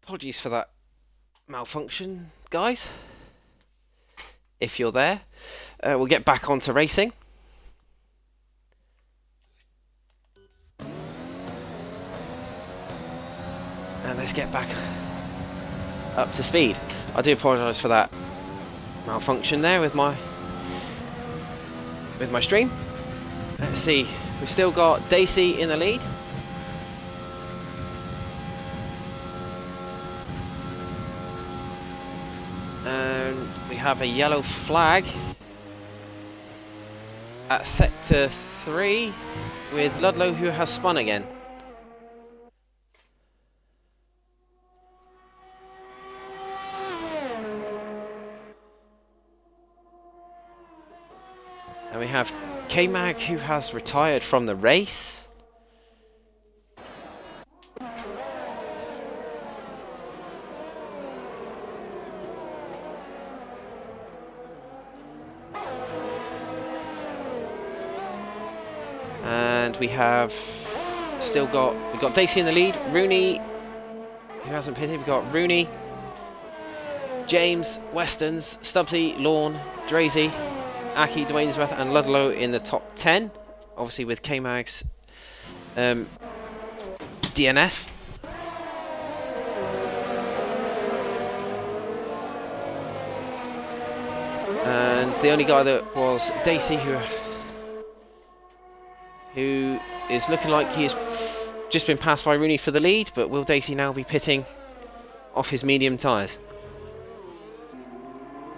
Apologies for that malfunction, guys. If you're there, we'll get back onto racing. And let's get back up to speed. I do apologise for that malfunction there with my stream. Let's see, we've still got Daisy in the lead. And we have a yellow flag at sector 3 with Ludlow, who has spun again. And we have K-Mag, who has retired from the race. And we have we've got Daisy in the lead. Rooney, who hasn't pitted. We've got Rooney, James, Westerns, Stubbsy, Lorne, Drazy, Aki, Dwaynesworth and Ludlow in the top 10. Obviously with K-Mag's DNF. And the only guy that was Daisy, who is looking like he has just been passed by Rooney for the lead, but will Daisy now be pitting off his medium tyres?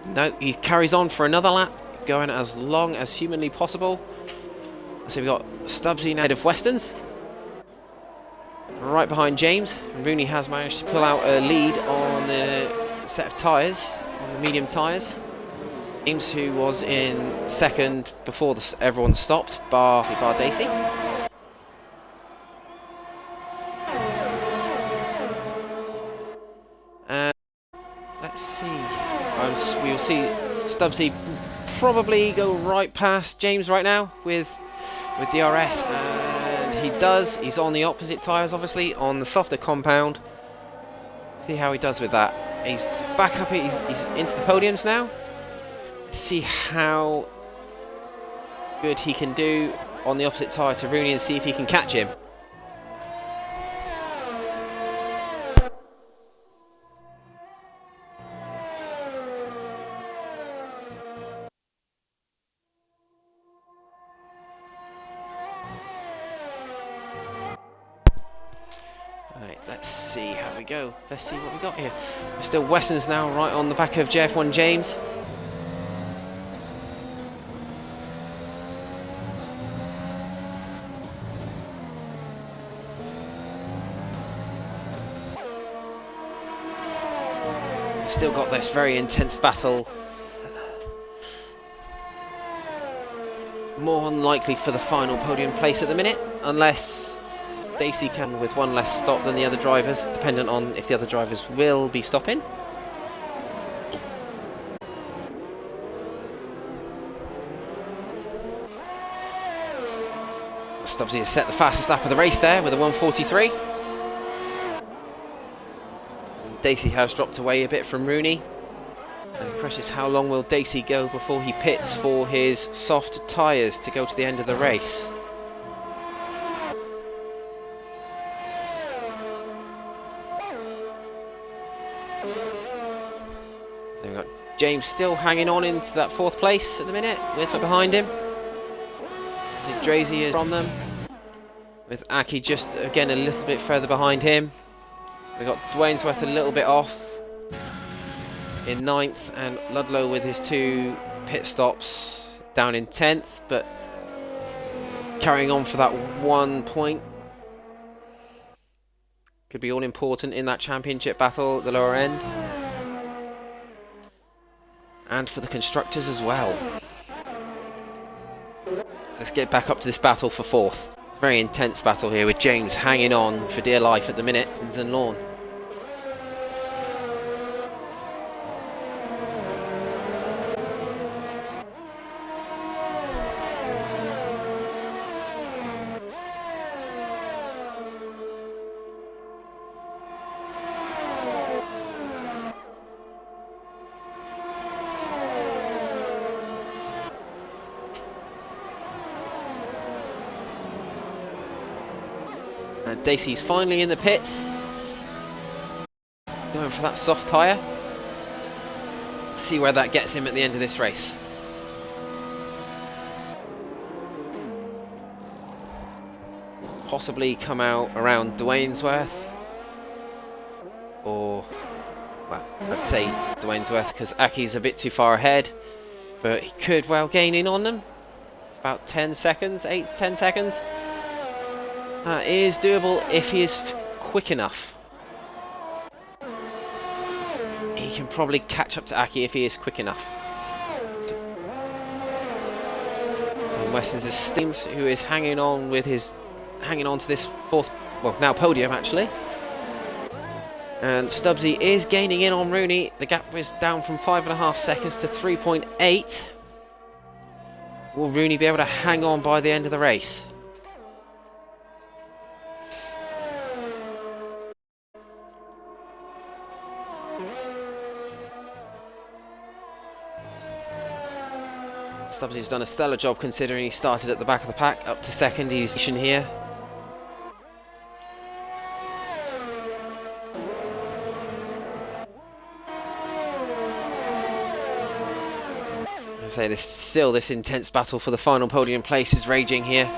No, he carries on for another lap, going as long as humanly possible. So we've got Stubbsy now ahead of Westerns, right behind James. And Rooney has managed to pull out a lead on the set of tyres, on the medium tyres. James, who was in second before everyone stopped, bar Daisy. And let's see. We'll see Stubbsy probably go right past James right now with DRS, and he does. He's on the opposite tyres, obviously, on the softer compound. See how he does with that. He's back up. He's into the podiums now. See how good he can do on the opposite tyre to Rooney and see if he can catch him. Right, let's see how we go. Let's see what we got here. We're still Westons now, right on the back of JF1 James. Still got this very intense battle. More unlikely for the final podium place at the minute, unless Daisy can with one less stop than the other drivers, dependent on if the other drivers will be stopping. Stubbsy has set the fastest lap of the race there with a 1:43. Daisy has dropped away a bit from Rooney. And the question is, how long will Daisy go before he pits for his soft tyres to go to the end of the race? So we've got James still hanging on into that 4th place at the minute, with behind him. Drazy is from them, with Aki just again a little bit further behind him. We've got Dwaynesworth a little bit off in 9th, and Ludlow with his 2 pit stops down in 10th, but carrying on for that 1 point. Could be all important in that championship battle at the lower end. And for the constructors as well. So let's get back up to this battle for 4th. Very intense battle here with James hanging on for dear life at the minute, and Lorne. Dacey's finally in the pits. Going for that soft tyre. See where that gets him at the end of this race. Possibly come out around Dwaynesworth. Or, well, I'd say Dwaynesworth because Aki's a bit too far ahead. But he could well gain in on them. It's about 10 seconds, 8-10 seconds. That is doable if he is quick enough. He can probably catch up to Aki if he is quick enough. So Weston's is Steams, who is hanging on to this fourth, well, now podium actually. And Stubbsy is gaining in on Rooney. The gap is down from 5.5 seconds to 3.8. Will Rooney be able to hang on by the end of the race? Stubbsy's done a stellar job considering he started at the back of the pack. Up to second, he's here. I say this intense battle for the final podium place is raging here.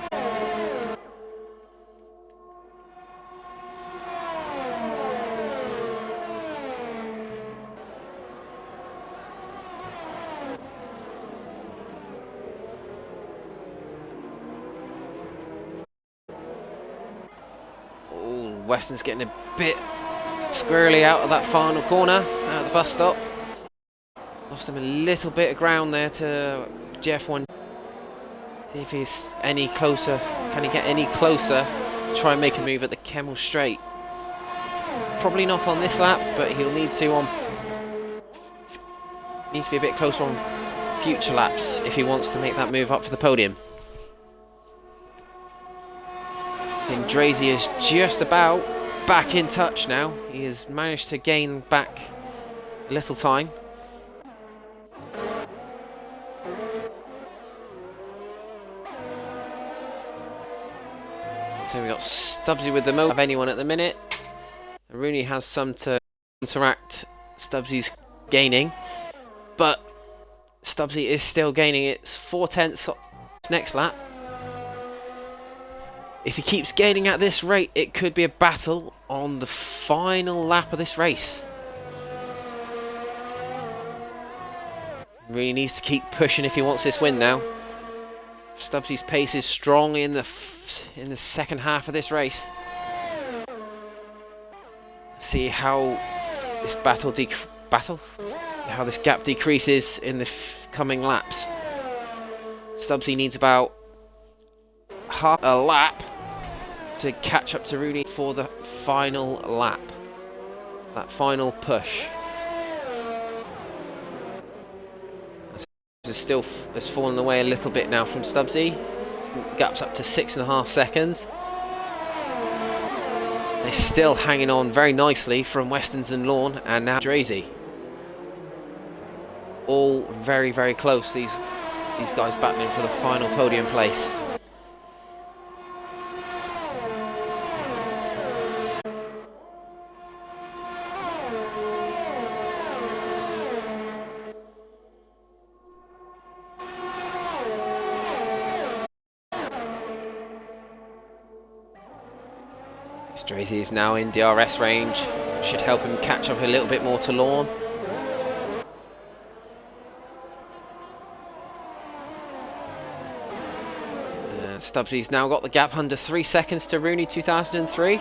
Weston's getting a bit squirrely out of that final corner, out of the bus stop. Lost him a little bit of ground there to Jeff1. See if he's any closer. Can he get any closer to try and make a move at the Kemmel Straight? Probably not on this lap, but he'll need to on. Needs to be a bit closer on future laps if he wants to make that move up for the podium. Drazy is just about back in touch now. He has managed to gain back a little time. So we got Stubbsy with the most of anyone at the minute. Rooney has some to interact. Stubbsy's gaining, but Stubbsy is still gaining. It's 4/10 next lap. If he keeps gaining at this rate, it could be a battle on the final lap of this race. Really needs to keep pushing if he wants this win now. Stubbsy's pace is strong in the second half of this race. See how this how this gap decreases in the coming laps. Stubbsy needs about half a lap to catch up to Rooney for the final lap. That final push. Has fallen away a little bit now from Stubbsy. Gap's up to 6.5 seconds. They're still hanging on very nicely from Westons and Lawn and now Drazy. All very, very close, these guys battling for the final podium place. Drazy is now in DRS range. Should help him catch up a little bit more to Lawn. Stubbsy's now got the gap under 3 seconds to Rooney 2003.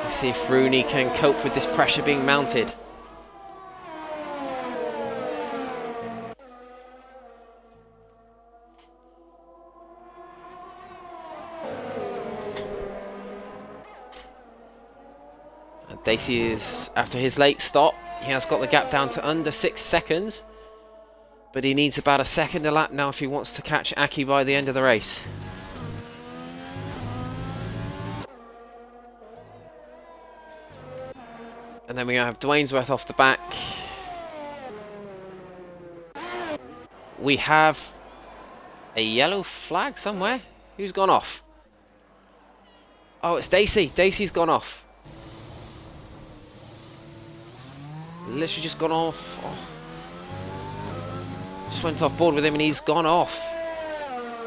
Let's see if Rooney can cope with this pressure being mounted. Dacey is, after his late stop, he has got the gap down to under 6 seconds. But he needs about a second a lap now if he wants to catch Aki by the end of the race. And then we have Dwaynesworth off the back. We have a yellow flag somewhere. Who's gone off? Oh, it's Daisy. Daisy's gone off. Literally just gone off. Oh. Just went off board with him and he's gone off.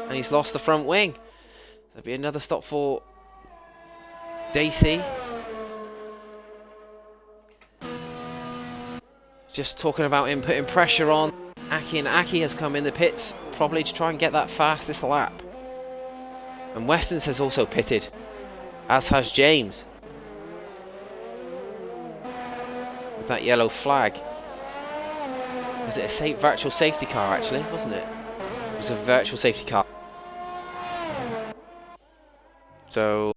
And he's lost the front wing. There'll be another stop for Daisy. Just talking about him putting pressure on Aki, and Aki has come in the pits probably to try and get that fastest lap. And Westons has also pitted, as has James, with that yellow flag. Was it a virtual safety car actually, wasn't it? It was a virtual safety car. So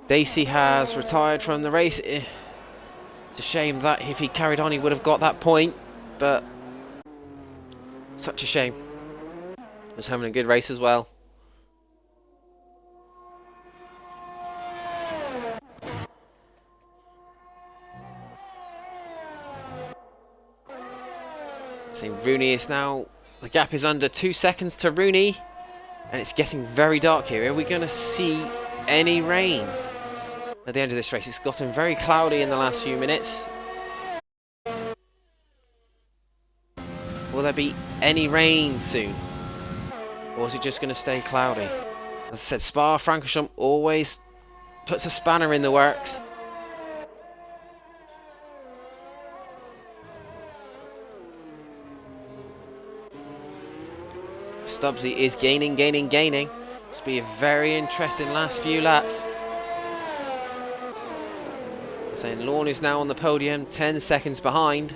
Daisy has retired from the race. It's a shame that if he carried on he would have got that point, but such a shame. He was having a good race as well. See, Rooney is now, the gap is under 2 seconds to Rooney, and it's getting very dark here. Are we going to see any rain at the end of this race? It's gotten very cloudy in the last few minutes. Will there be any rain soon? Or is it just going to stay cloudy? As I said, Spa-Francorchamps always puts a spanner in the works. Stubbsy is gaining. This will be a very interesting last few laps. Saying Lorne is now on the podium, 10 seconds behind,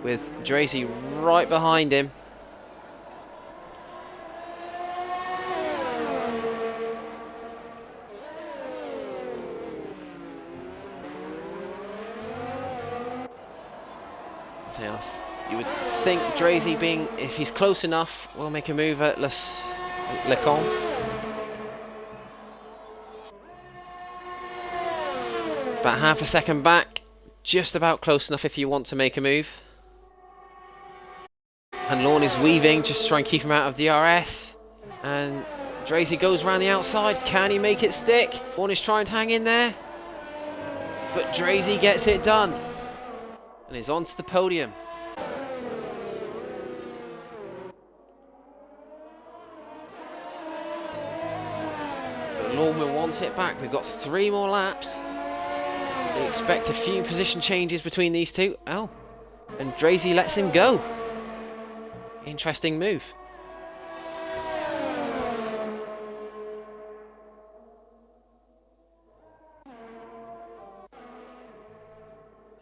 with Dracy right behind him. So you would think Dracy, being, if he's close enough, will make a move at Lecombe. About half a second back, just about close enough if you want to make a move. And Lorne is weaving just to try and keep him out of DRS. And Dracy goes around the outside. Can he make it stick? Lorne is trying to hang in there, but Dracy gets it done and is onto the podium. But Lorne will want it back. We've got 3 more laps. So expect a few position changes between these two. Oh, and Dracy lets him go. Interesting move.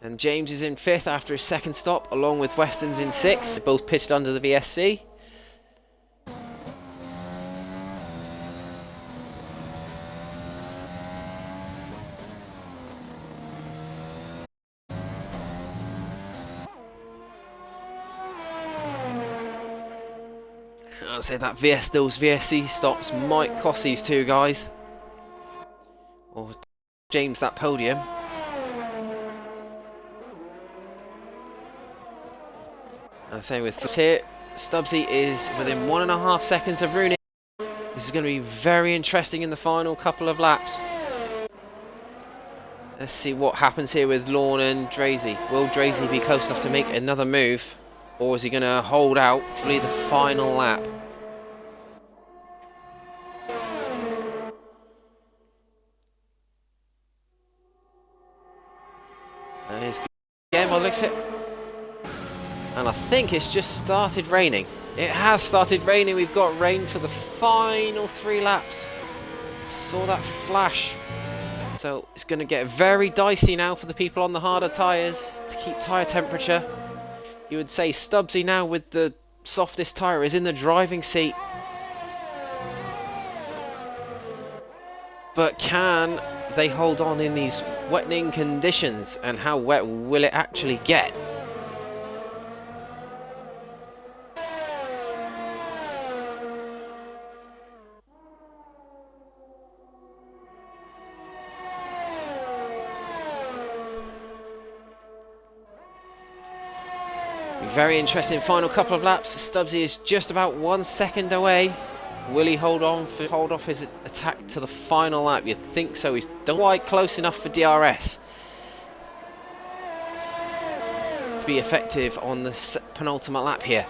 And James is in 5th after his second stop, along with Westons in 6th. They both pitted under the VSC. I'd say that those VSC stops might cost these two guys, or James, that podium. I'm saying with here, Stubbsy is within 1.5 seconds of Rooney. This is going to be very interesting in the final couple of laps. Let's see what happens here with Lorne and Dracy. Will Dracy be close enough to make another move, or is he going to hold out for the final lap? And it's again by the looks of it. And I think it's just started raining. It has started raining. We've got rain for the final 3 laps. Saw that flash. So it's going to get very dicey now for the people on the harder tyres to keep tyre temperature. You would say Stubbsy now with the softest tyre is in the driving seat. But can they hold on in these wetting conditions, and how wet will it actually get? Very interesting final couple of laps. Stubbsy is just about 1 second away Will he hold off his attack to the final lap? You'd think so. He's not quite close enough for DRS to be effective on the penultimate lap here.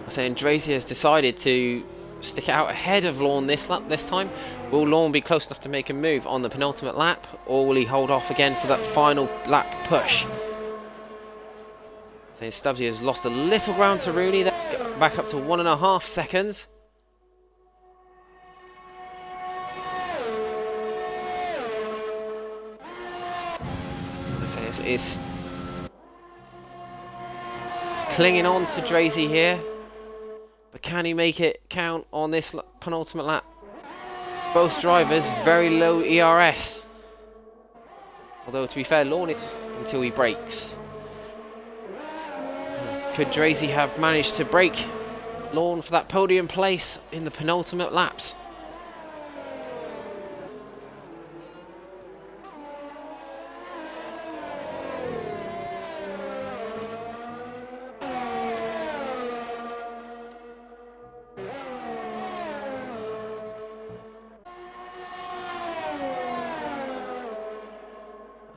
I'm saying Drazy has decided to stick it out ahead of Lorne this time. Will Lorne be close enough to make a move on the penultimate lap, or will he hold off again for that final lap push? Saying Stubbsy has lost a little ground to Rooney there, back up to 1.5 seconds. It's clinging on to Drazy here, but can he make it count on this penultimate lap? Both drivers very low ERS, although to be fair, Lorne until he brakes. Could Drazy have managed to break Lorne for that podium place in the penultimate laps?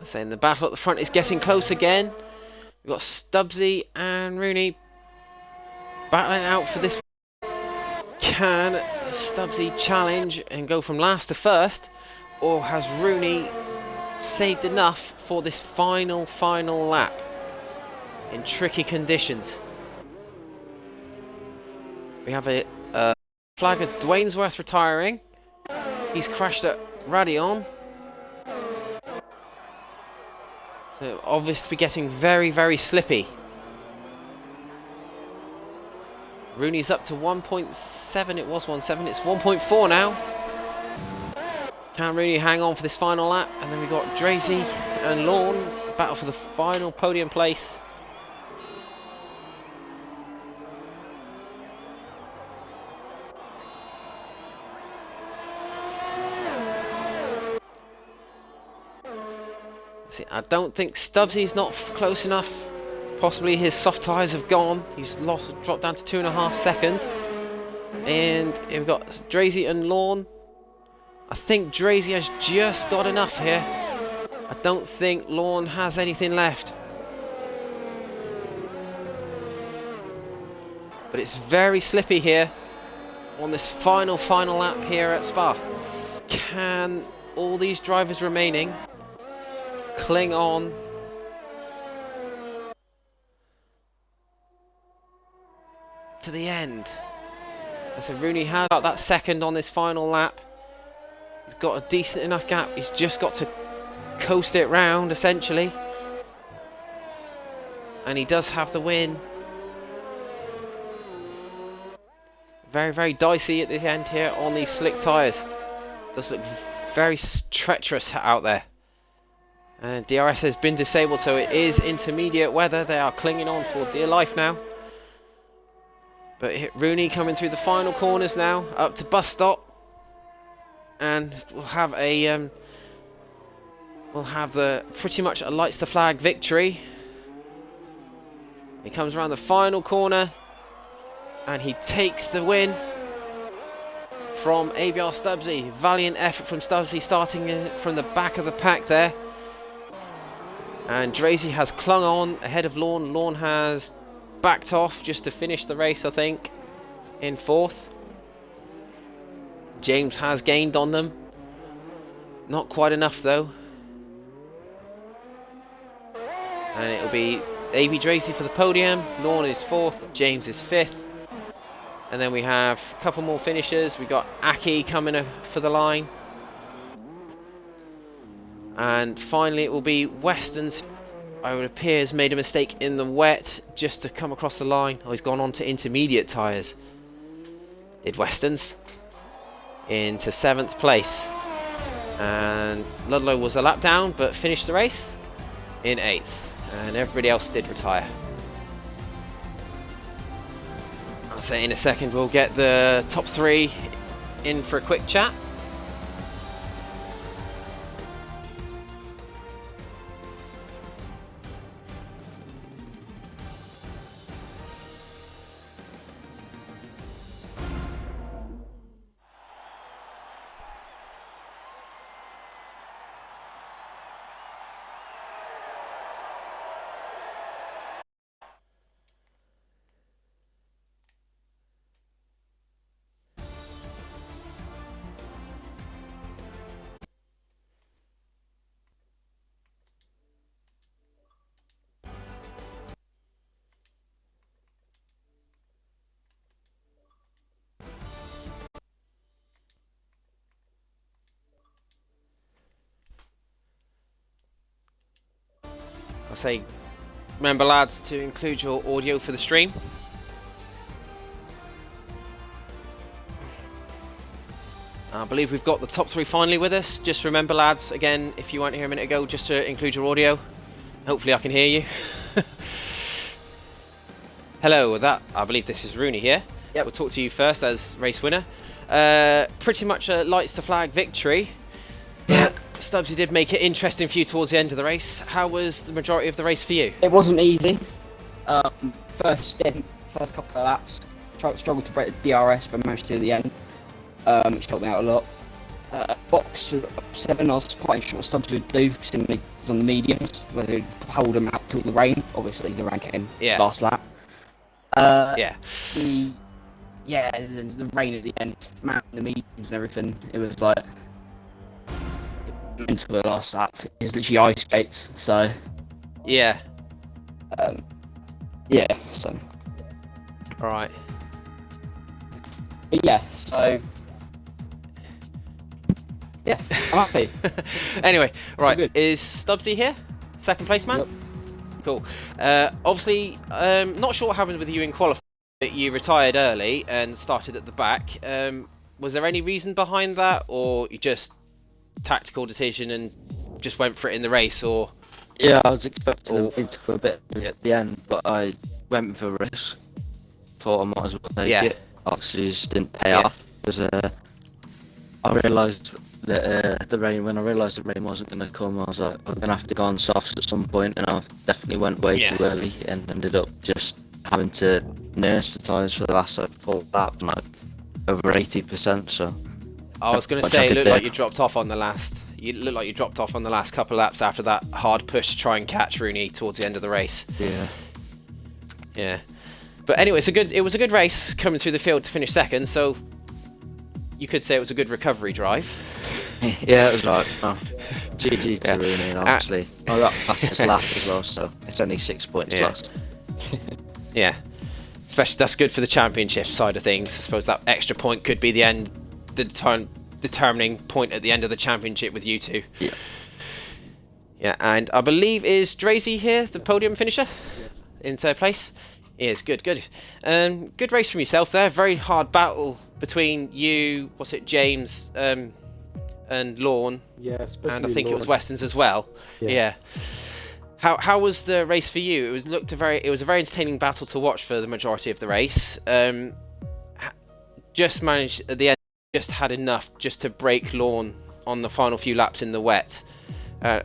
Saying the battle at the front is getting close again. We've got Stubbsy and Rooney battling out for this. Can Stubbsy challenge and go from last to first, or has Rooney saved enough for this final lap in tricky conditions? We have a flag of Dwaynesworth retiring. He's crashed at Radion. So obvious to be getting very, very slippy. Rooney's up to 1.7. It was 1.7. It's 1.4 now. Can Rooney hang on for this final lap? And then we got Drazy and Lorne battle for the final podium place. See, I don't think Stubbsy's not close enough. Possibly his soft tyres have gone. He's dropped down to 2.5 seconds. And we've got Drazy and Lorne. I think Drazy has just got enough here. I don't think Lorne has anything left. But it's very slippy here on this final lap here at Spa. Can all these drivers remaining cling on to the end? So Rooney had about that second on this final lap. He's got a decent enough gap. He's just got to coast it round essentially, and he does have the win. Very, very dicey at the end here on these slick tyres. Does look very treacherous out there. And DRS has been disabled, so it is intermediate weather. They are clinging on for dear life now. But Rooney coming through the final corners now, up to bus stop, and we'll have the pretty much a lights the flag victory. He comes around the final corner, and he takes the win from ABR Stubbsy. Valiant effort from Stubbsy, starting from the back of the pack there. And Drazy has clung on ahead of Lorne. Lorne has backed off just to finish the race, I think, in 4th. James has gained on them. Not quite enough, though. And it'll be AB Drazy for the podium. Lorne is 4th. James is 5th. And then we have a couple more finishers. We've got Aki coming for the line. And finally it will be Weston's. I would appear has made a mistake in the wet just to come across the line. Oh, he's gone on to intermediate tyres. Did Weston's into 7th place. And Ludlow was a lap down but finished the race in 8th. And everybody else did retire. I'll say in a second we'll get the top 3 in for a quick chat. I say, remember lads to include your audio for the stream. I believe we've got the top 3 finally with us. Just remember lads, again, if you weren't here a minute ago, just to include your audio. Hopefully I can hear you. Hello, I believe this is Rooney here. Yep. We'll talk to you first as race winner. Pretty much a lights to flag victory. Yeah. Stubbs, did make it interesting for you towards the end of the race. How was the majority of the race for you? It wasn't easy. First couple of laps, struggled to break the DRS, but managed to at the end, which helped me out a lot. Box 7, I was quite sure what Stubbs would do, because he was on the mediums, whether he'd hold them out till the rain. Obviously, the rain came last lap. The rain at the end, man, the mediums and everything, it was like into the last lap. It was literally ice skates, so so alright. But yeah, so yeah, I'm happy. Anyway, right, is Stubbsy here? Second place man? Yep. Cool. Obviously, not sure what happened with you in qualifying. You retired early and started at the back. Was there any reason behind that, or you just tactical decision and just went for it in the race, or? Yeah, I was expecting it to go a bit at the end, but I went with a risk. Thought I might as well take it. Obviously, it just didn't pay off because I realised that when I realised the rain wasn't going to come, I was like, I'm going to have to go on softs at some point, and I definitely went way too early and ended up just having to nurse the tyres for the last 4 laps, like over 80%. So I was going to say, it looked like you dropped off on the last. You looked like you dropped off on the last couple of laps after that hard push to try and catch Rooney towards the end of the race. Yeah. But anyway, it was a good race coming through the field to finish second. So you could say it was a good recovery drive. Yeah, it was like GG to Rooney, and obviously I got past this lap as well, so it's only 6 points lost. Yeah, especially that's good for the championship side of things. I suppose that extra point could be the determining point at the end of the championship with you two. Yeah, and I believe is Drazy here, the podium finisher, in 3rd place. Yes, good. Good race from yourself there. Very hard battle between you, James, and Lorne. Yeah, especially and I think Lorne. it was Weston's as well. Yeah. How was the race for you? It was a very entertaining battle to watch for the majority of the race. Just managed at the end, just had enough just to break Lorne on the final few laps in the wet.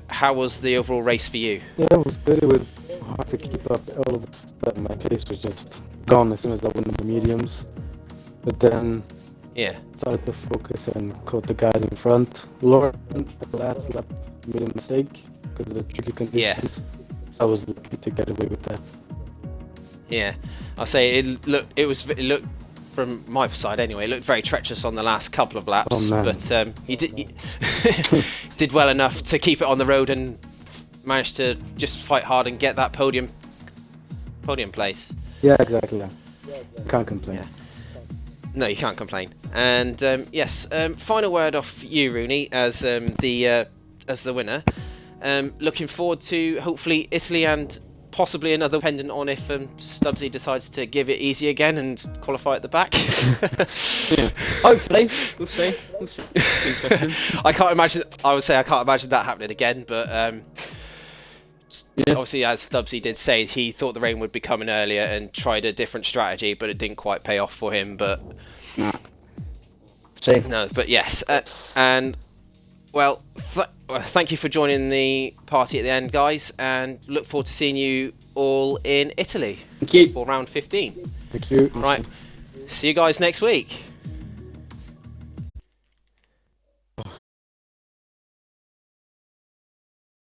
How was the overall race for you? Yeah, it was good. It was hard to keep up. All of a sudden, my pace was just gone as soon as I went in the mediums. But then started to focus and caught the guys in front. Lauren, the last lap, made a mistake because of the tricky conditions. So I was lucky to get away with that. Yeah, I'll say it looked from my side anyway. It looked very treacherous on the last couple of laps, but he did well enough to keep it on the road and managed to just fight hard and get that podium place. Yeah, exactly. Can't complain. Yeah. No, you can't complain. And final word off you, Rooney, as the winner. Looking forward to hopefully Italy and possibly another, dependent on if Stubbsy decides to give it easy again and qualify at the back. Hopefully, we'll see. Interesting. I can't imagine that happening again, but obviously, as Stubbsy did say, he thought the rain would be coming earlier and tried a different strategy, but it didn't quite pay off for him. But yes, and well, thank you for joining the party at the end, guys, and look forward to seeing you all in Italy Thank you. for round 15. Thank you. Right, see you guys next week.